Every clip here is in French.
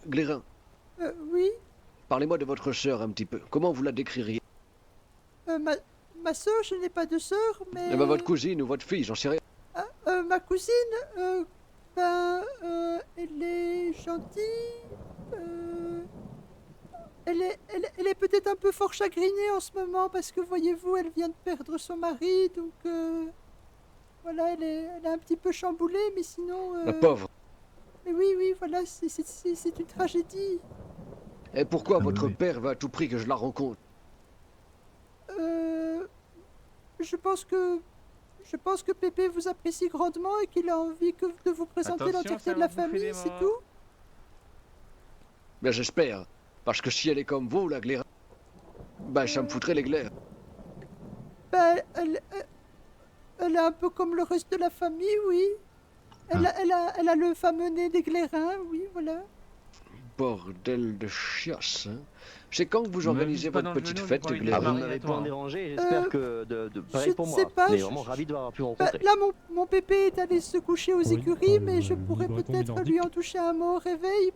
Glérin, Oui, parlez-moi de votre sœur un petit peu. Comment vous la décririez? ma sœur, je n'ai pas de sœur, mais... Eh ben, votre cousine ou votre fille, j'en sais rien. Ma cousine, elle est gentille. euh, elle est peut-être un peu fort chagrinée en ce moment parce que voyez-vous, elle vient de perdre son mari, donc voilà, elle est un petit peu chamboulée, mais sinon, La pauvre. mais oui, oui, voilà, c'est une tragédie. Et pourquoi Ah oui, votre oui. père veut à tout prix que je la rencontre? Euh, je pense que Je pense que Pépé vous apprécie grandement et qu'il a envie de vous présenter Attention, l'entièreté ça de va la bouffer des famille, c'est morts. tout. Ben j'espère. Parce que si elle est comme vous, la Glérin, ben ça me foutrait les glaires. Ben, elle est un peu comme le reste de la famille, oui. Elle a le fameux nez des glairins, oui, voilà. Bordel de chiasse, hein. C'est quand que vous Me organisez vise pas votre dans le petite genou, fête, j'ai pas envie de Ah, te vous Glérin? marier à m'avez toi, point hein. dérangé, j'espère que pareil Je pour ne moi. sais pas, Mais je- vraiment ravi de vous avoir pu Ben, rencontrer. là, mon Pépé est allé se coucher aux Oui, écuries, mais le je pourrais libreton peut-être nordique. lui en toucher un mot au réveil.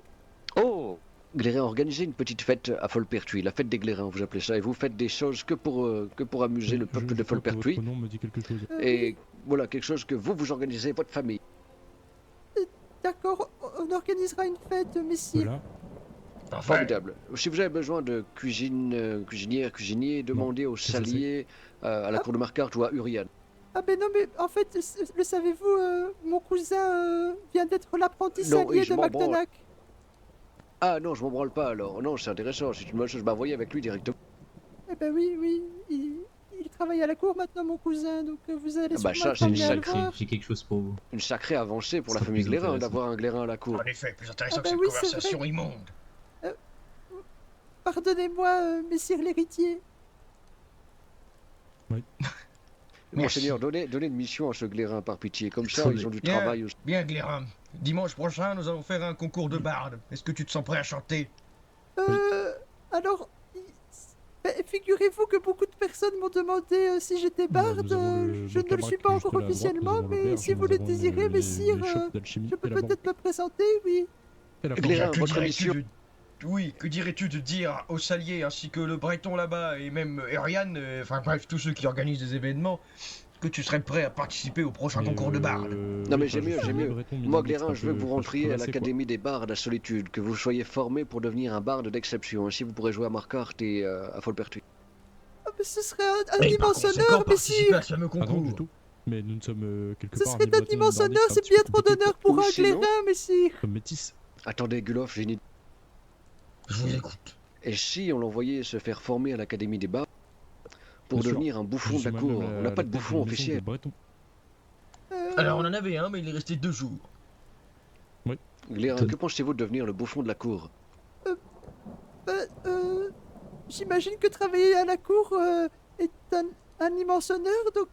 Oh, Glérin, organisez une petite fête à Folpertuis, la fête des Glérins, vous appelez ça, et vous faites des choses que pour amuser le peuple de Je crois que Folpertuis. votre nom me dit quelque chose. Et Oui, voilà, quelque chose que vous organisez, votre famille. d'accord, on organisera une fête, messire. Voilà. Parfait. Formidable. Si vous avez besoin de cuisinier, demandez au c'est ça, Salier, à la cour de Marquardt ou à Uriane. Ah ben non, mais en fait, le savez-vous, mon cousin vient d'être l'apprenti Non, salier et je de m'en branle. McDonagh. Ah non, je m'en branle pas alors. Non, c'est intéressant, c'est une bonne chose. Bah, voyez avec lui directement. Eh ben oui, oui, il travaille à la cour maintenant, mon cousin, donc vous allez Ah bah sûrement ça, c'est être une amené à le sacrée- voir. J'ai quelque chose pour vous. Une sacrée avancée pour la Ça famille plus Glérin intéressant. d'avoir un Glérin à la cour. En effet, plus intéressant Ah que bah cette oui, c'est conversation vrai. immonde. Pardonnez-moi, messire l'héritier. Monseigneur, donnez une mission à ce Glérin par pitié. Comme ça, Attendez. ils ont du Bien, travail aussi. bien, Glérin. Dimanche prochain, nous allons faire un concours de barde. Est-ce que tu te sens prêt à chanter? Alors, ben, figurez-vous que beaucoup de personnes m'ont demandé si j'étais barde. Nous avons le Je ne le suis camarade pas qui est juste encore à la droite, officiellement, nous avons mais l'auberge, si vous nous le avons désirez, messire, les shops d'alchimie je peux et la peut-être banque. me présenter, oui. Et la Glérin, banque. Que votre dirais-tu mission. Oui, que dirais-tu de dire au Salier ainsi que le Breton là-bas et même Eriane, enfin bref, tous ceux qui organisent des événements, que tu serais prêt à participer au prochain concours de barde? Non mais j'ai mieux, j'ai mieux. Moi, Glérin, je veux que vous rentriez à l'académie. l'Académie des Bardes à Solitude, que vous soyez formé pour devenir un barde d'exception. Ainsi, vous pourrez jouer à Marquardt et à Folpertuis. Ah, mais ce serait un Et par immense conséquent, honneur, participer messire. à ce fameux Ah non, du concours. tout. Mais nous ne sommes quelque Ce part. serait un immense honneur, c'est bien trop d'honneur pour Ou un sinon- Glérin, messire. Comme métis. Attendez, Gulof, j'ai une idée. Je vous écoute. Et si on l'envoyait se faire former à l'Académie des Bardes pour Bien sûr. devenir un bouffon de la cour? On n'a pas de bouffon officiel. Alors on en avait un, mais il est resté 2 jours. Glérin, que pensez-vous de devenir le bouffon de la cour? Ben, j'imagine que travailler à la cour est un immense honneur, donc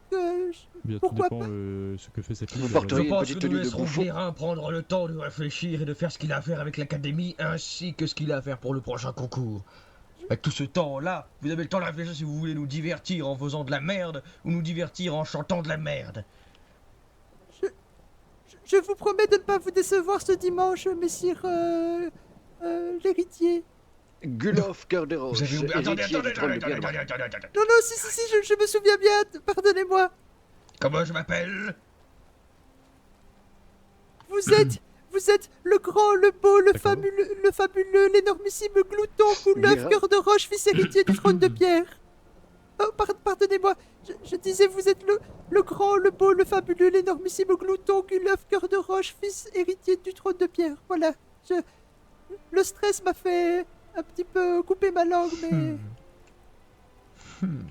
Bien, tout pourquoi dépend pas. ce que fait cette Vous ville. porteriez Je une pense petite que nous tenue de laisserons bouffon. Glérin prendre le temps de réfléchir et de faire ce qu'il a à faire avec l'académie, ainsi que ce qu'il a à faire pour le prochain concours. Avec tout ce temps-là, vous avez le temps de réfléchir si vous voulez nous divertir en faisant de la merde ou nous divertir en chantant de la merde. Je vous promets de ne pas vous décevoir ce dimanche, messire l'héritier. Gulof, cœur de roche, Vous avez oublié... Attendez, héritier attendez, du trône de attendez, Biennois. attendez. Non, non, si, je me souviens bien, pardonnez-moi. Comment je m'appelle? Vous êtes le grand, le beau, le fabuleux, l'énormissime glouton, Gouleuf, Glérin. cœur de roche, fils héritier du trône de pierre. Oh, pardonnez-moi, je disais, vous êtes le grand, le beau, le fabuleux, l'énormissime glouton, Gouleuf, cœur de roche, fils héritier du trône de pierre. Voilà, le stress m'a fait un petit peu couper ma langue, mais...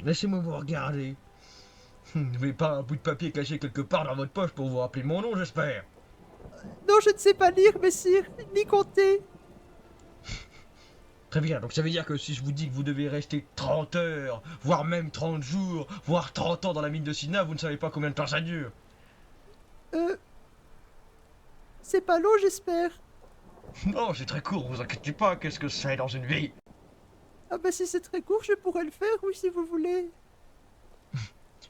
Laissez-moi vous regarder. Vous n'avez pas un bout de papier caché quelque part dans votre poche pour vous rappeler mon nom, j'espère. Non, je ne sais pas lire, messire, ni compter. Très bien, donc ça veut dire que si je vous dis que vous devez rester 30 heures, voire même 30 jours, voire 30 ans dans la mine de Sina, vous ne savez pas combien de temps ça dure. C'est pas long, j'espère. Non, c'est très court, vous inquiétez pas, qu'est-ce que c'est dans une vie? Ah bah si c'est très court, je pourrais le faire, oui, si vous voulez.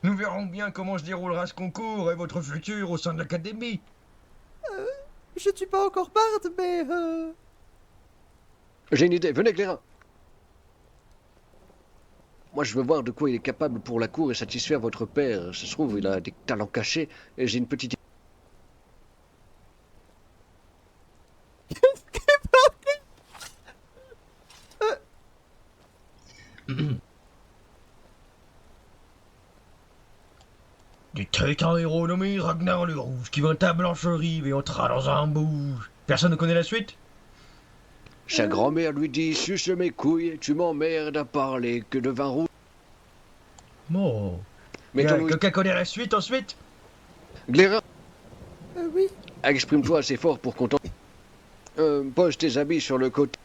Nous verrons bien comment se déroulera ce concours et votre futur au sein de l'académie. Je ne suis pas encore barde, mais J'ai une idée, venez Glérin. Moi je veux voir de quoi il est capable pour la cour et satisfaire votre père. Ça se trouve, il a des talents cachés et j'ai une petite... Du très un héros nommé Ragnar le Rouge qui vint à Blancherive et entra dans un bouge. Personne ne connaît la suite? Sa grand-mère lui dit, suce mes couilles, tu m'emmerdes à parler que de vin rouge. Bon. Mettons-nous... Quelqu'un connaît la suite ensuite? Glérin, Oui. exprime-toi assez fort pour qu'on t'entende. Pose tes habits sur le côté.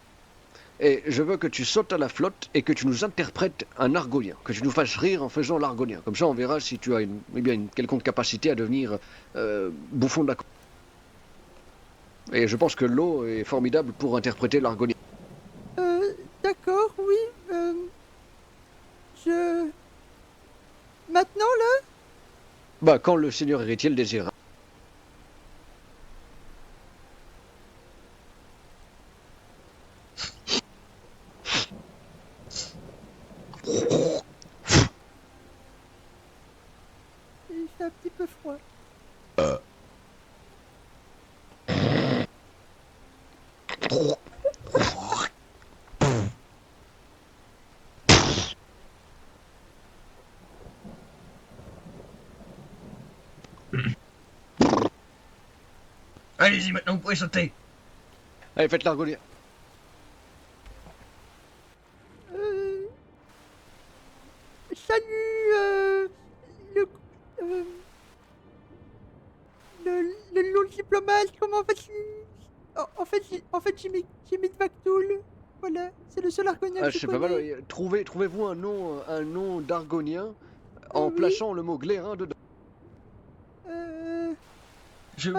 Et je veux que tu sautes à la flotte et que tu nous interprètes un argonien, que tu nous fasses rire en faisant l'argonien. Comme ça, on verra si tu as une quelconque capacité à devenir bouffon de la cour. Et je pense que l'eau est formidable pour interpréter l'argonien. D'accord, oui. Je... Maintenant, là? Bah, quand le seigneur héritier le désira. Il fait un petit peu froid. Allez-y, maintenant vous pouvez sauter. Allez, faites l'argonien. Salut, le... euh, le long diplomate, comment vas-tu? En fait, j'ai mis de Vaktoul. Voilà, c'est le seul argonien Ah, que je c'est pas mal. connais. Ouais. Trouvez-vous un nom d'argonien en Oui. plaçant le mot Glérin dedans.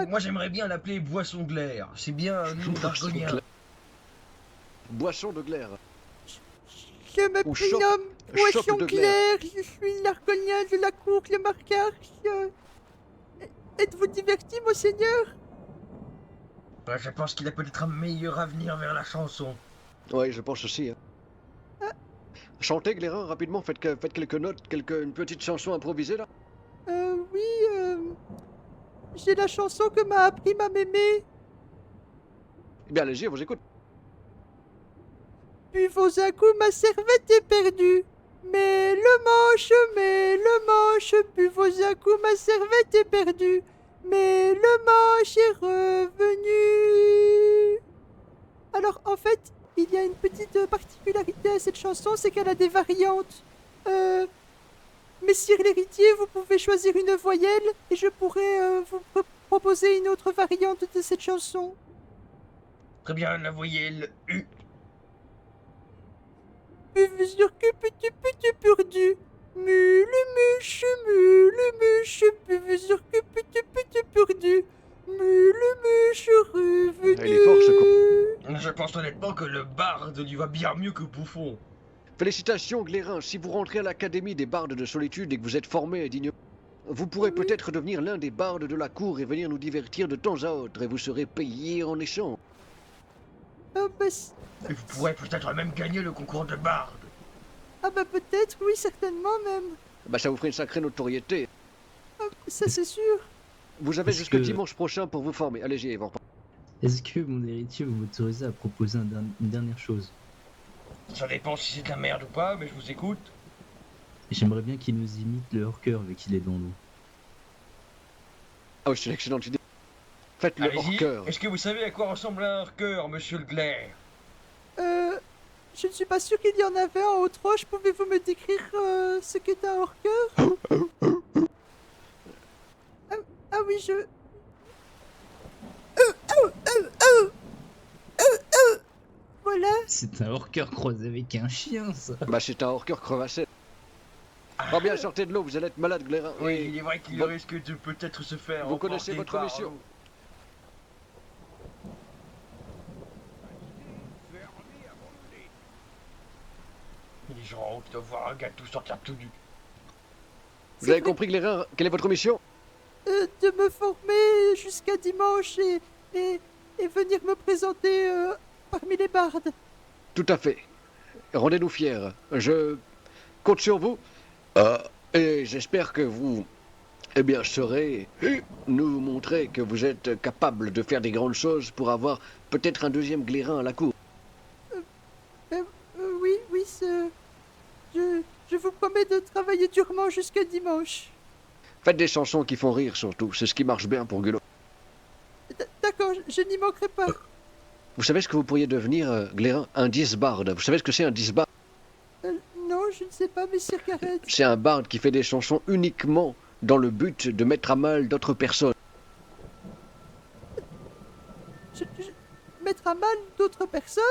Moi j'aimerais bien l'appeler Boisson de l'air. C'est bien un nom d'argonien. Boisson de glaire. Je me Ou prénomme chope Poisson de Clair, je suis l'argonien de la cour Clémarcars. Êtes-vous diverti, monseigneur? Ouais, je pense qu'il a peut-être un meilleur avenir vers la chanson. Ouais, je pense aussi. Hein. Chantez Glérin rapidement, faites quelques notes, une petite chanson improvisée là. Oui, j'ai la chanson que m'a appris ma mémé. Eh bien, allez-y, on vous écoute. Buvons un coup, ma servette est perdue. Mais le manche, buvons un coup, ma servette est perdue. Mais le manche est revenu. Alors, en fait, il y a une petite particularité à cette chanson, c'est qu'elle a des variantes. Messire l'héritier, vous pouvez choisir une voyelle et je pourrais vous proposer une autre variante de cette chanson. Très bien, la voyelle U. Buvusure que petit perdu. Mule muche, buvusure que petit perdu. Mule muche revenu. Elle est forte, ce con. Je pense honnêtement que le barde lui va bien mieux que Bouffon. Félicitations Glérin, si vous rentrez à l'académie des bardes de solitude et que vous êtes formé et digne, vous pourrez Oui. peut-être devenir l'un des bardes de la cour et venir nous divertir de temps à autre et vous serez payé en échange. Ah bah, Et vous pourrez peut-être même gagner le concours de barde. peut-être, oui, certainement même. Bah ça vous ferait une sacrée notoriété. Ah, ça c'est sûr. Vous avez Est-ce jusqu'à que- dimanche prochain pour vous former. Allez-y, Evan. Est-ce que mon héritier vous m'autorisez à proposer une dernière chose? Ça dépend si c'est de la merde ou pas, mais je vous écoute. J'aimerais bien qu'il nous imite le hors-cœur vu qu'il est dans l'eau. Ah oui, c'est une excellente idée. Faites le Allez-y. hors-cœur. Est-ce que vous savez à quoi ressemble un cœur, monsieur le Glaire? Je ne suis pas sûr qu'il y en avait en Haute-Roche. Pouvez-vous me décrire ce qu'est un hors-cœur? Ah oui, je... Voilà. C'est un hors-cœur croisé avec un chien, ça. Bah c'est un hors-cœur crevassé. Oh bien, sortez de l'eau, vous allez être malade, Glérin. Oui, Et il est vrai qu'il Vous- risque de peut-être se faire. vous connaissez emporter votre par mission. l'eau. Les gens qui doivent voir un gars tout sortir tout nu. Vous avez compris, Glérin, quelle est votre mission? De me former jusqu'à dimanche et venir me présenter parmi les bardes. Tout à fait. Rendez-nous fiers. Je compte sur vous. Et j'espère que vous, eh bien, saurez nous montrer que vous êtes capable de faire des grandes choses pour avoir peut-être un deuxième Glérin à la cour. Oui, oui, je vous promets de travailler durement jusqu'à dimanche. Faites des chansons qui font rire surtout, c'est ce qui marche bien pour Gulot. D'accord, je n'y manquerai pas. Vous savez ce que vous pourriez devenir, Glérin? Un disbarde. Vous savez ce que c'est un disbarde? Non, je ne sais pas, Messire Garrett. C'est un barde qui fait des chansons uniquement dans le but de mettre à mal d'autres personnes. Mettre à mal d'autres personnes?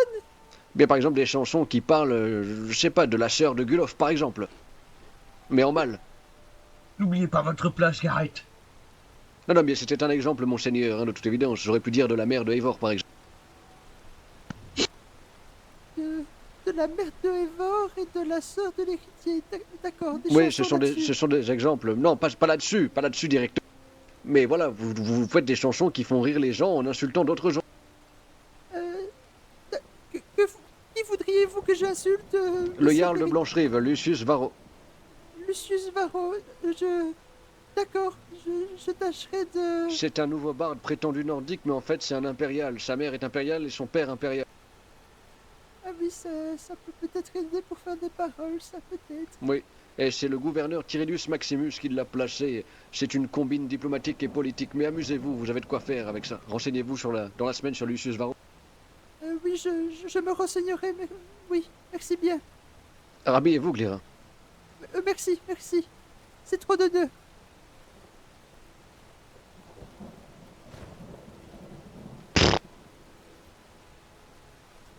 Bien par exemple des chansons qui parlent, je sais pas, de la sœur de Gulof par exemple. Mais en mal. N'oubliez pas votre place, Garrett. Non, mais c'était un exemple, monseigneur, hein, de toute évidence. J'aurais pu dire de la mère de Eivor par exemple. De la mère de Eivor et de la sœur de l'héritier. D'accord, des Oui, chansons là-dessus. ce sont des exemples. Non, pas là-dessus, pas là-dessus directement. Mais voilà, vous faites des chansons qui font rire les gens en insultant d'autres gens. Qui voudriez-vous que j'insulte Le Monsieur Jarl de Berry- Blancherive, Lucius Varro. Lucius Varro, D'accord, je tâcherai de... C'est un nouveau barde prétendu nordique, mais en fait c'est un impérial. Sa mère est impériale et son père impérial. Ah oui, ça peut peut-être aider pour faire des paroles, ça peut-être. Oui, et c'est le gouverneur Tyrellus Maximus qui l'a placé. C'est une combine diplomatique et politique. Mais amusez-vous, vous avez de quoi faire avec ça. Renseignez-vous dans la semaine sur Lucius Varro. Oui, je me renseignerai, mais... Oui, merci bien. Rhabillez-vous, Glérin. Merci. C'est trop d'honneur.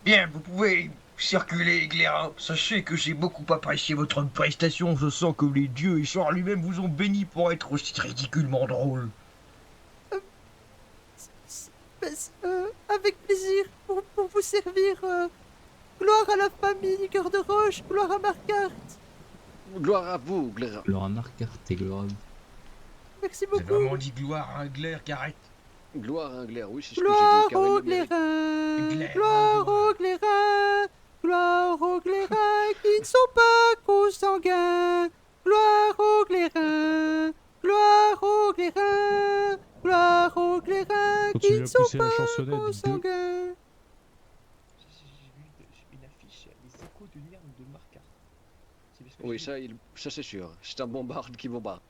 Bien, vous pouvez circuler, Glérin. Sachez que j'ai beaucoup apprécié votre prestation. Je sens que les dieux et Char lui-même vous ont béni pour être aussi ridiculement drôle. Avec plaisir, pour vous servir. Gloire à la famille Cœur de Roche, gloire à Marquardt. Gloire à vous, Glérin. Laura Marquardt et Gloire. Merci J'ai beaucoup. vraiment dit gloire à un glaire, Garrett. Gloire à un glaire, oui, c'est ce que j'ai Gloire dit. car il au le mérite. Glérin, Glérin, gloire au Glérin, gloire aux Glérins qui ne sont pas consanguins. Gloire au Glérin, gloire au Glérin, gloire aux Glérins qui Continuez ne à sont pousser la pas chansonnette, dites-le. consanguins. Une affiche, les échos du Niern de Marquardt. Oui, ça c'est sûr. C'est un bon barde qui bombarde.